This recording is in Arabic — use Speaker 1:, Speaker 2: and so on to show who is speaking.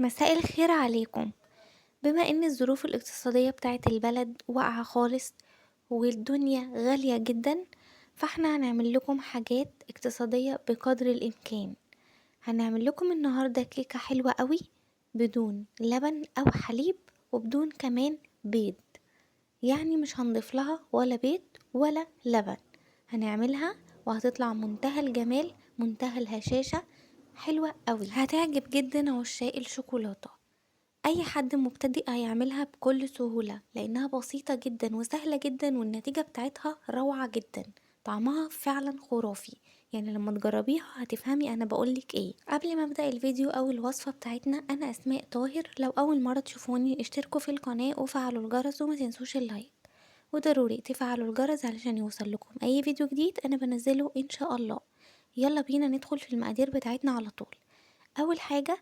Speaker 1: مساء الخير عليكم. بما ان الظروف الاقتصادية بتاعت البلد واقعة خالص والدنيا غالية جدا، فاحنا هنعمل لكم حاجات اقتصادية بقدر الامكان. هنعمل لكم النهاردة كيكة حلوة قوي بدون لبن او حليب وبدون كمان بيض، يعني مش هنضيف لها ولا بيض ولا لبن. هنعملها وهتطلع منتهى الجمال منتهى الهشاشة، حلوة قوي، هتعجب جدا عشاق الشوكولاتة. اي حد مبتدئ هيعملها بكل سهولة لانها بسيطة جدا وسهلة جدا والنتيجة بتاعتها روعة جدا. طعمها فعلا خرافي، يعني لما تجربيها هتفهمي انا بقولك ايه. قبل ما ابدأ الفيديو او الوصفة بتاعتنا، انا اسماء طاهر. لو اول مرة تشوفوني اشتركوا في القناة وفعلوا الجرس وما تنسوش اللايك، وضروري تفعلوا الجرس علشان يوصل لكم اي فيديو جديد انا بنزله ان شاء الله. يلا بينا ندخل في المقادير بتاعتنا على طول. اول حاجة